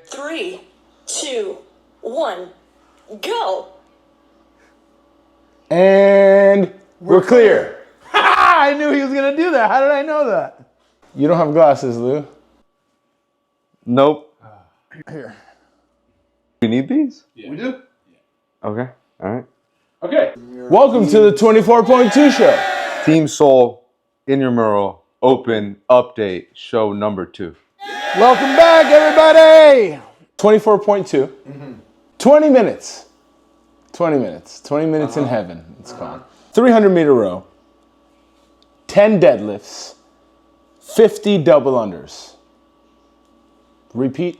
3, 2, 1, go. And we're clear. I knew he was going to do that. How did I know that? You don't have glasses, Lou. Nope. Here. We need these? Yeah. We do? Okay. All right. Okay. Welcome to the 24.2 show. Team Soul Intramural Open Update Show number 2. Welcome back, everybody. 24.2. 20 minutes. 20 minutes. 20 minutes in heaven, it's called. 300-meter row. 10 deadlifts. 50 double unders. Repeat.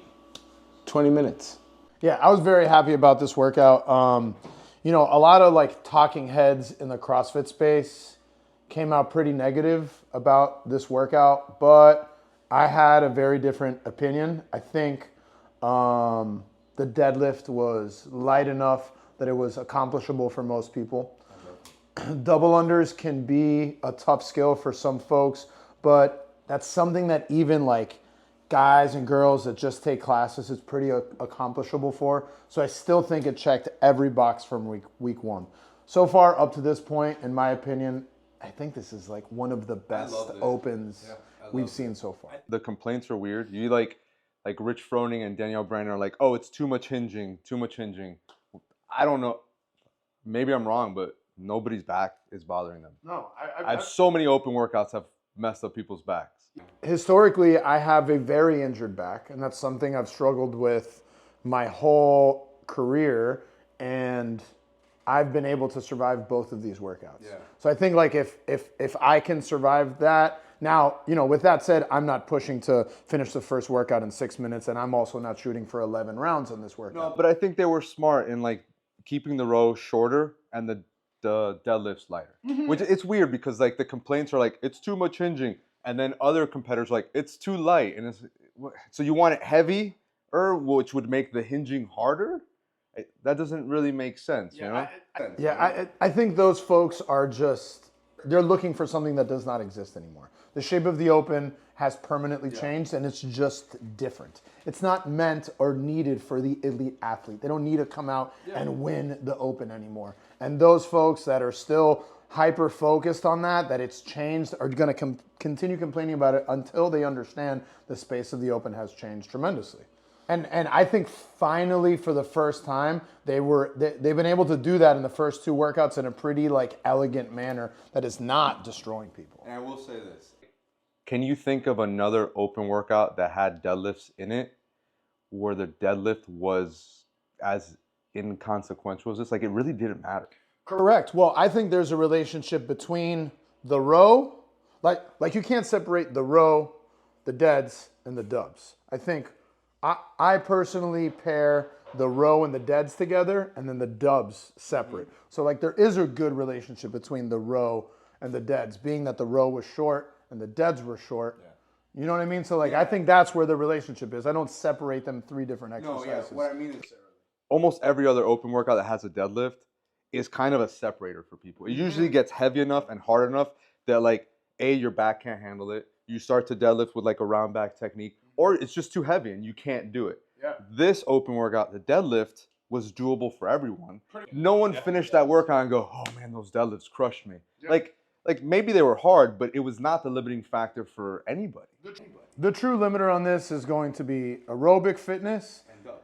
20 minutes. Yeah, I was very happy about this workout. A lot of like talking heads in the CrossFit space came out pretty negative about this workout, but I had a very different opinion. I think the deadlift was light enough that it was accomplishable for most people. Double unders can be a tough skill for some folks, but that's something that even like guys and girls that just take classes is pretty accomplishable for. So I still think it checked every box from week one. So far up to this point, in my opinion, I think this is like one of the best opens we've seen so far. The complaints are weird. You like Rich Froning and Danielle Bryan are like, oh, it's too much hinging. I don't know. Maybe I'm wrong, but nobody's back is bothering them. No, I've so many open workouts have messed up people's backs. Historically, I have a very injured back, and that's something I've struggled with my whole career, and I've been able to survive both of these workouts. Yeah. So I think like if I can survive that, now, with that said, I'm not pushing to finish the first workout in 6 minutes, and I'm also not shooting for 11 rounds on this workout. No, but I think they were smart in like keeping the row shorter and the deadlifts lighter. Which it's weird because like the complaints are like it's too much hinging, and then other competitors are like it's too light, and so you want it heavy, which would make the hinging harder. That doesn't really make sense, you know? I think those folks are they're looking for something that does not exist anymore. The shape of the open has permanently changed, and it's just different. It's not meant or needed for the elite athlete. They don't need to come out and win the open anymore. And those folks that are still hyper focused on that it's changed, are going to continue complaining about it until they understand the space of the open has changed tremendously. And I think finally for the first time they've been able to do that in the first two workouts in a pretty like elegant manner that is not destroying people. And I will say this. Can you think of another open workout that had deadlifts in it where the deadlift was as inconsequential as this? Like it really didn't matter. Correct. Well, I think there's a relationship between the row, like you can't separate the row, the deads, and the dubs. I think I personally pair the row and the deads together and then the dubs separate. So like there is a good relationship between the row and the deads, being that the row was short and the deads were short. Yeah. You know what I mean? So like I think that's where the relationship is. I don't separate them three different exercises. No, yeah. What I mean is almost every other open workout that has a deadlift is kind of a separator for people. It usually gets heavy enough and hard enough that like your back can't handle it. You start to deadlift with like a round back technique, or it's just too heavy and you can't do it. Yeah. This open workout, the deadlift, was doable for everyone. No one finished that workout and go, oh man, those deadlifts crushed me. Yeah. Like maybe they were hard, but it was not the limiting factor for anybody. The true limiter on this is going to be aerobic fitness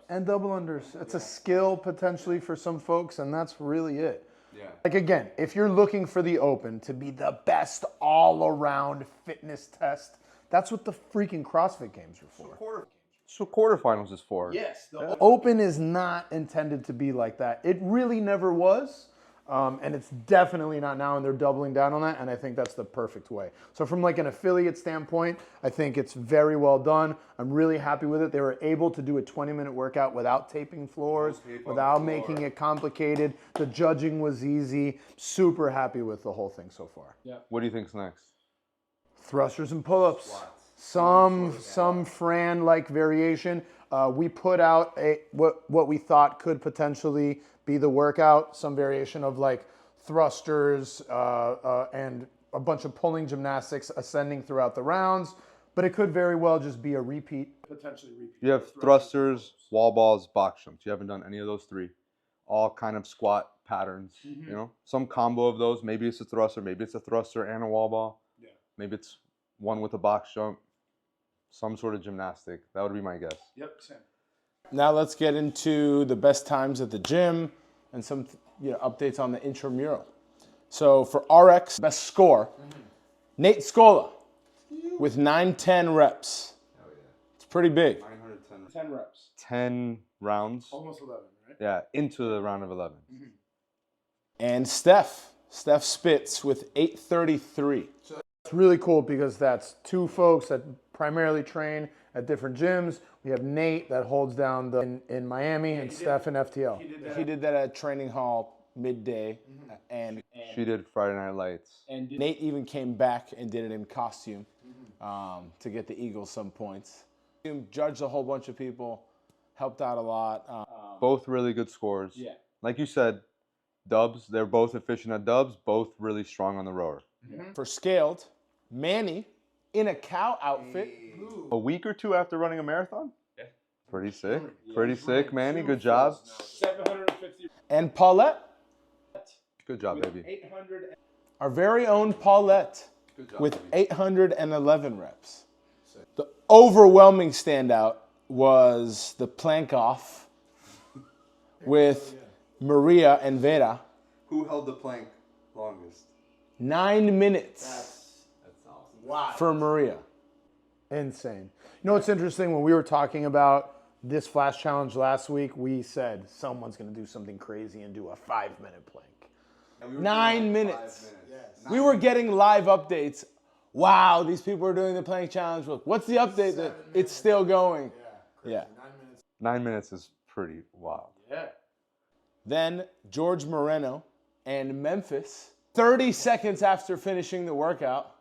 and double unders. It's a skill potentially for some folks, and that's really it. Yeah. Like again, if you're looking for the open to be the best all-around fitness test, that's what the freaking CrossFit Games are for. So quarterfinals is for. Yes. The open is not intended to be like that. It really never was. And it's definitely not now, and they're doubling down on that, and I think that's the perfect way. So from like an affiliate standpoint, I think it's very well done. I'm really happy with it. They were able to do a 20-minute workout without taping floors, without making it complicated. The judging was easy. Super happy with the whole thing so far. Yeah. What do you think's next? Thrusters and pull-ups. Some Fran-like variation. We put out what we thought could potentially be the workout, some variation of like thrusters and a bunch of pulling gymnastics ascending throughout the rounds. But it could very well just be a repeat. Potentially repeat. You have thrusters, wall balls, box jumps. You haven't done any of those three. All kind of squat patterns. You know, some combo of those. Maybe it's a thruster. Maybe it's a thruster and a wall ball. Yeah. Maybe it's one with a box jump. Some sort of gymnastic. That would be my guess. Yep, same. Now let's get into the best times at the gym and some updates on the intramural. So for RX, best score, Nate Scola with 910 reps. Oh, yeah. It's pretty big. 910. 10 reps. 10 rounds. Almost 11, right? Yeah, into the round of 11. And Steph Spitz with 833. It's really cool because that's two folks that primarily train at different gyms. We have Nate that holds down in Miami and Steph in FTL. He did that at Training Hall midday, and She did Friday Night Lights. And Nate even came back and did it in costume to get the Eagles some points. Judged a whole bunch of people, helped out a lot. Both really good scores. Yeah. Like you said, dubs. They're both efficient at dubs. Both really strong on the rower. For scaled, Manny in a cow outfit. A week or two after running a marathon? Yeah. Pretty sick. Pretty sick, Manny. Good job. 750. And Paulette. Good job, baby. 800. Our very own Paulette Good job, with baby. 811 reps. The overwhelming standout was the plank off with Maria and Vera. Who held the plank longest? 9 minutes That's awesome. for Maria. Insane. You know what's interesting? When we were talking about this flash challenge last week, we said someone's going to do something crazy and do a 5-minute plank. 9 minutes. We were getting live updates. Wow, these people are doing the plank challenge. Look, what's the update? That it's still going. Yeah. 9 minutes is pretty wild. Then George Moreno and Memphis, 30 seconds after finishing the workout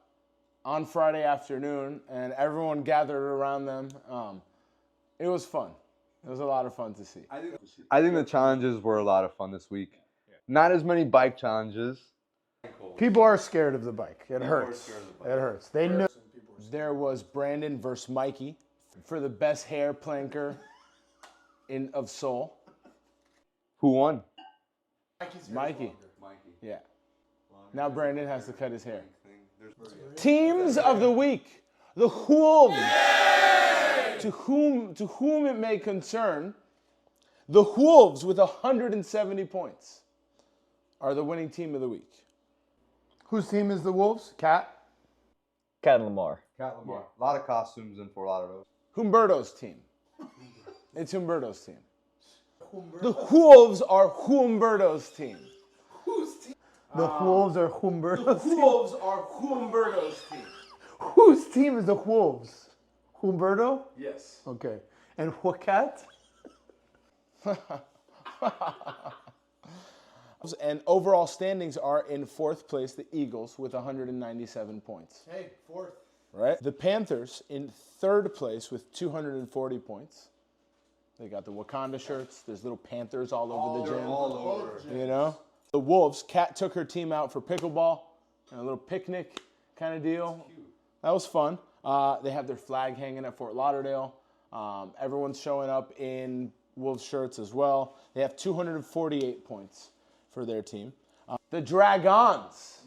on Friday afternoon, and everyone gathered around them. It was fun. It was a lot of fun to see. I think the challenges were a lot of fun this week. Not as many bike challenges. People are scared of the bike. It hurts. It hurts. They know. There was Brandon versus Mikey for the best hair planker of Seoul. Who won? Mikey. Yeah. Now Brandon has to cut his hair. Teams of the week. The Wolves. To whom it may concern, the Wolves with 170 points are the winning team of the week. Whose team is the Wolves? Cat? Cat Lamar. Cat Lamar. A lot of costumes in Fort Lauderdale. Humberto's team. It's Humberto's team. The Wolves are Humberto's team. The Wolves are Humberto's team. Wolves are Humberto's team. Whose team is the Wolves? Humberto? Yes. Okay. And what cat? And overall standings are in fourth place, the Eagles with 197 points. Hey, fourth. Right? The Panthers in third place with 240 points. They got the Wakanda shirts. There's little Panthers all over the gym. All over. You know? The Wolves, Kat took her team out for pickleball and a little picnic kind of deal. That was fun. They have their flag hanging at Fort Lauderdale. Everyone's showing up in Wolves shirts as well. They have 248 points for their team. The Dragons,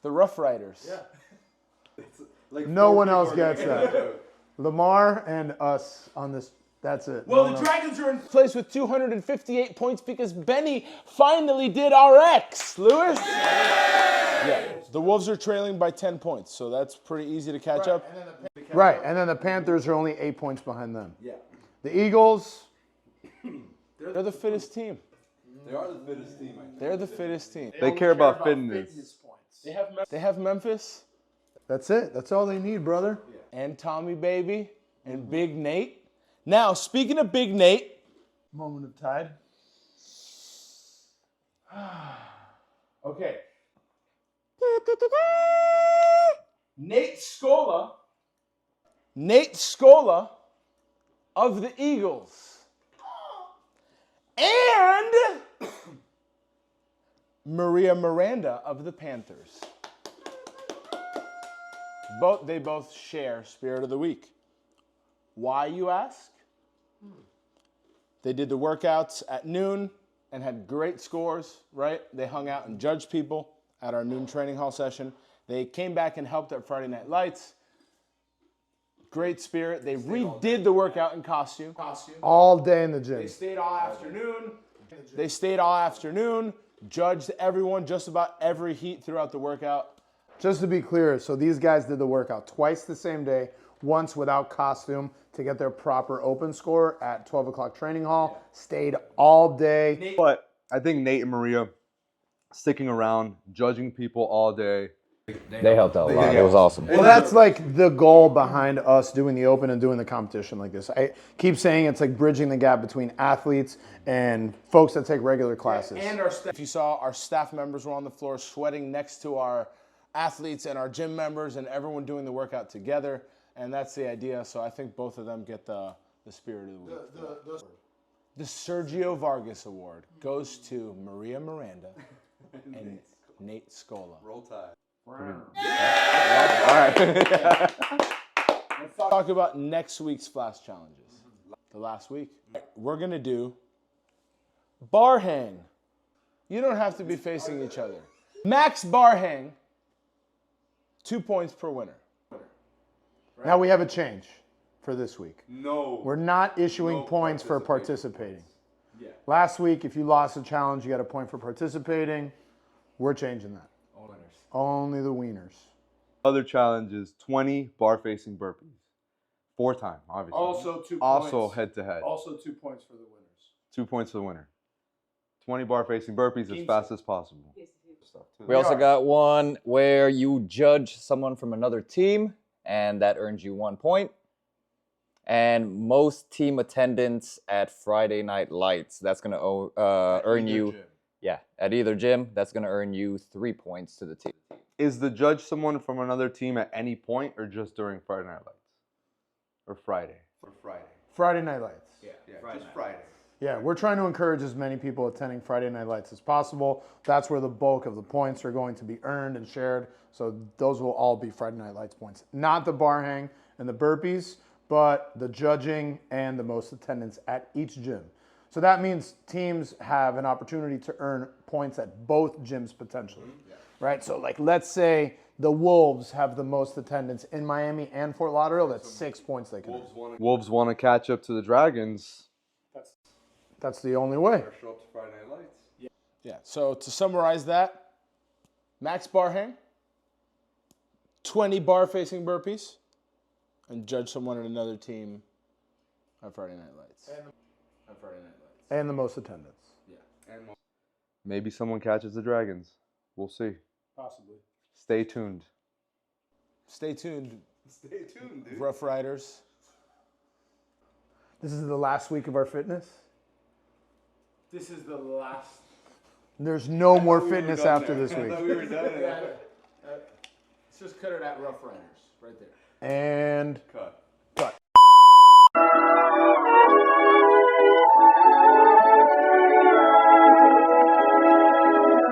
the Rough Riders. Yeah. No one else gets that. Lamar and us on this. That's it. Well, the Dragons are in place with 258 points because Benny finally did RX. Lewis? Yeah. The Wolves are trailing by 10 points, so that's pretty easy to catch up. Right, and then the Panthers are only 8 points behind them. Yeah. The Eagles. They're the fittest team. They are the fittest team, I think. They're the fittest team. They care about fitness. They have Memphis That's it. That's all they need, brother. and Tommy Baby and Big Nate. Now, speaking of Big Nate, Moment of tide. okay. Nate Scola of the Eagles. And Maria Miranda of the Panthers. They both share Spirit of the Week. Why, you ask? They did the workouts at noon and had great scores, right? They hung out and judged people at our noon training hall session. They came back and helped at Friday Night Lights. Great spirit. They redid the workout in costume. All day in the gym. They stayed all afternoon. Judged everyone, just about every heat throughout the workout. Just to be clear, so these guys did the workout twice the same day, once without costume to get their proper open score at 12 o'clock training hall. Stayed all day. But I think Nate and Maria sticking around, judging people all day. They helped out a lot. It was awesome. Well, that's like the goal behind us doing the open and doing the competition like this. I keep saying it's like bridging the gap between athletes and folks that take regular classes. And our staff, if you saw, our staff members were on the floor sweating next to our athletes and our gym members and everyone doing the workout together. And that's the idea. So I think both of them get the Spirit of the Week. The Sergio Vargas Award goes to Maria Miranda and Nate Scola. Roll Tide. Let's talk about next week's Flash Challenges. The last week. We're going to do bar hang. You don't have to be facing each other. Max bar hang, 2 points per winner. Now we have a change for this week. No. We're not issuing points for participating. Last week, if you lost a challenge, you got a point for participating. We're changing that. Only the wieners. Other challenge is 20 bar-facing burpees. 4 time, obviously. Also head to head. Also 2 points for the winners. 2 points for the winner. 20 bar-facing burpees as fast as possible. We also got one where you judge someone from another team, and that earns you 1 point. And most team attendance at Friday Night Lights, that's going to earn you... Yeah, at either gym, that's going to earn you 3 points to the team. Is the judge someone from another team at any point or just during Friday Night Lights? Or Friday? Friday Night Lights. Friday. Yeah, we're trying to encourage as many people attending Friday Night Lights as possible. That's where the bulk of the points are going to be earned and shared. So those will all be Friday Night Lights points. Not the bar hang and the burpees, but the judging and the most attendance at each gym. So that means teams have an opportunity to earn points at both gyms potentially, right? So like, let's say the Wolves have the most attendance in Miami and Fort Lauderdale. That's 6 points they can earn. Wolves want to catch up to the Dragons. That's the only way. Show up to Friday Night Lights. Yeah, so to summarize that, max bar hang, 20 bar-facing burpees, and judge someone at another team on Friday Night Lights. And the most attendance. Maybe someone catches the Dragons. We'll see. Possibly. Stay tuned. Stay tuned, dude. Rough Riders. This is the last week of our fitness. This is the last. There's no more fitness after this week. Let's just cut it at Rough Riders, right there. And Cut.